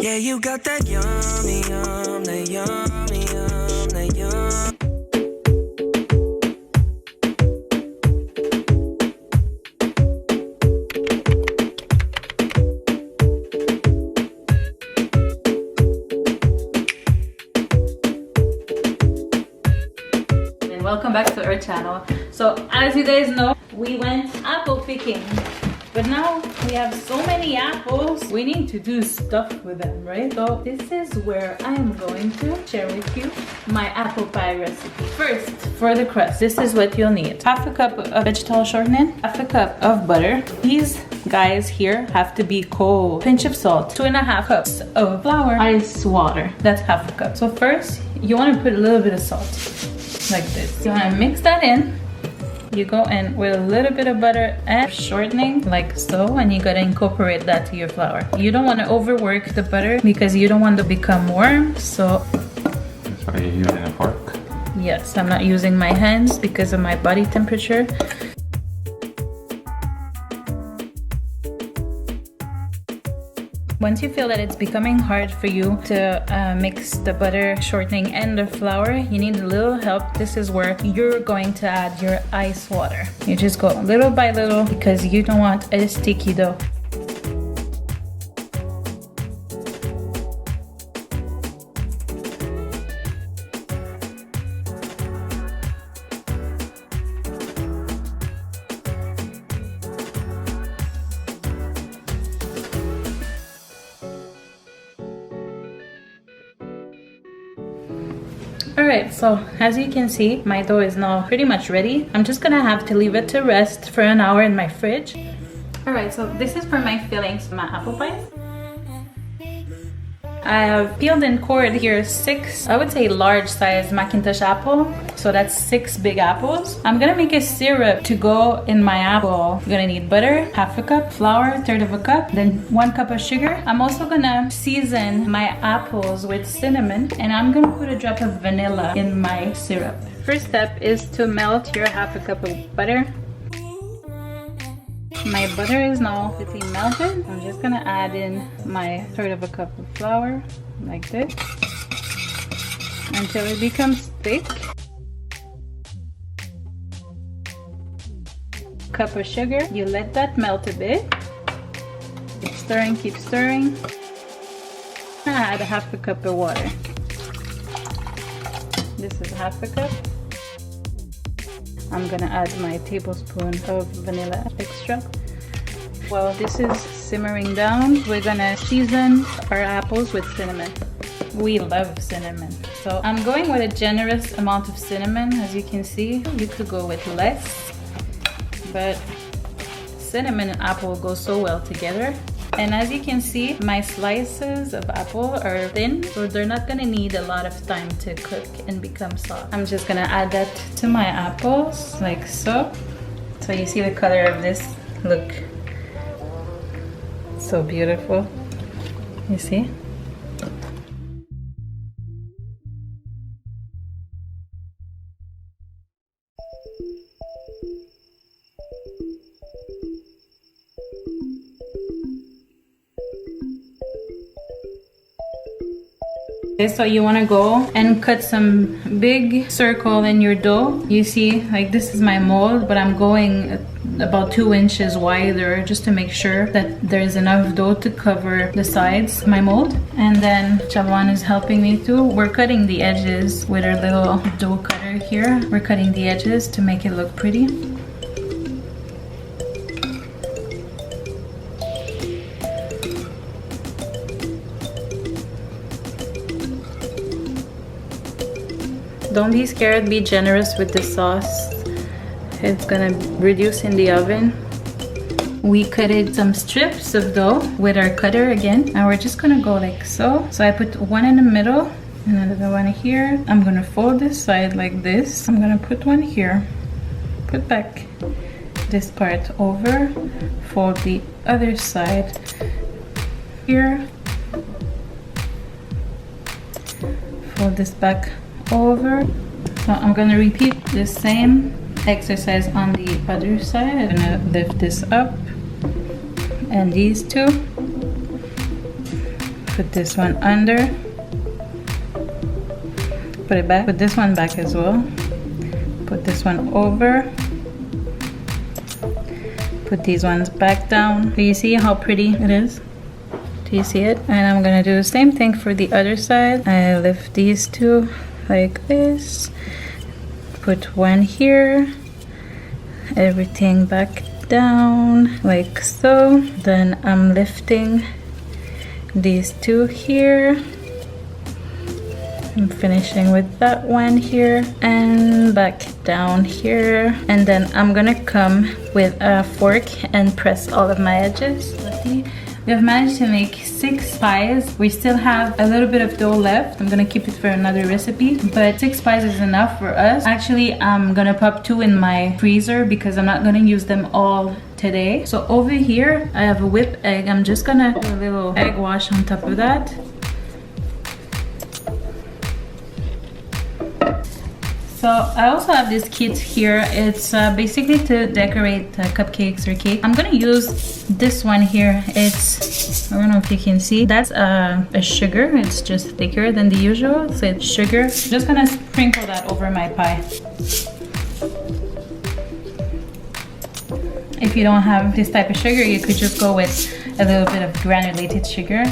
Yeah, you got that yummy, yum, that yummy, yum, that yum. And welcome back to our channel. So as you guys know, we went apple picking. But now we have so many apples, we need to do stuff with them, right? So this is where I'm going to share with you my apple pie recipe. First, for the crust, this is what you'll need. Half a cup of vegetable shortening, half a cup of butter. These guys here have to be cold. Pinch of salt, 2.5 cups of flour, ice water, that's half a cup. So first, you want to put a little bit of salt, like this. You want to mix that in. You go in with a little bit of butter and shortening like so, and you gotta incorporate that to your flour. You don't want to overwork the butter because you don't want to become warm. So that's why you're using a fork? Yes, I'm not using my hands because of my body temperature. Once you feel that it's becoming hard for you to mix the butter, shortening, and the flour, you need a little help. This is where you're going to add your ice water. You just go little by little because you don't want a sticky dough. Alright, so as you can see, my dough is now pretty much ready. I'm just gonna have to leave it to rest for an hour in my fridge. Alright, so this is for my fillings, my apple pie. I have peeled and cored here 6, I would say large size Macintosh apple. So that's 6 big apples. I'm gonna make a syrup to go in my apple. You're gonna need butter, half a cup, flour, 1/3 of a cup, then 1 cup of sugar. I'm also gonna season my apples with cinnamon, and I'm gonna put a drop of vanilla in my syrup. First step is to melt your half a cup of butter. My butter is now completely melted. I'm just gonna add in my 1/3 of a cup of flour, like this, until it becomes thick. Cup of sugar, you let that melt a bit. Keep stirring, keep stirring. Add half a cup of water. This is half a cup. I'm gonna add my tablespoon of vanilla extract. While this is simmering down, we're gonna season our apples with cinnamon. We love cinnamon. So I'm going with a generous amount of cinnamon. As you can see, you could go with less, but cinnamon and apple go so well together. And as you can see, my slices of apple are thin, so they're not gonna need a lot of time to cook and become soft. I'm just gonna add that to my apples, like so. So you see the color of this, look, so beautiful, you see? So you want to go and cut some big circle in your dough. You see, like this is my mold, but I'm going about 2 inches wider just to make sure that there's enough dough to cover the sides of my mold. And then Javon is helping me too. We're cutting the edges with our little dough cutter here. We're cutting the edges to make it look pretty. Don't be scared, be generous with the sauce. It's gonna reduce in the oven. We cutted some strips of dough with our cutter again, and we're just gonna go like so. So I put one in the middle, another one here. I'm gonna fold this side like this. I'm gonna put one here, put back this part over, fold the other side here, fold this back over. So I'm gonna repeat the same exercise on the other side. I'm gonna lift this up and these two, Put this one under. Put it back. Put this one back as well. Put this one over. Put these ones back down. Do you see how pretty it is? Do you see it? And I'm gonna do the same thing for the other side. I lift these two like this. Put one here. Everything back down like so. Then I'm lifting these two here. I'm finishing with that one here and back down here, and then I'm gonna come with a fork and press all of my edges. Let's see. We have managed to make 6 pies. We still have a little bit of dough left. I'm gonna keep it for another recipe, but 6 pies is enough for us. Actually, I'm gonna pop 2 in my freezer because I'm not gonna use them all today. So over here, I have a whipped egg. I'm just gonna do a little egg wash on top of that. So I also have this kit here. It's basically to decorate cupcakes or cake. I'm gonna use this one here. It's, I don't know if you can see, that's a sugar. It's just thicker than the usual, so it's sugar. I'm just gonna sprinkle that over my pie. If you don't have this type of sugar, you could just go with a little bit of granulated sugar.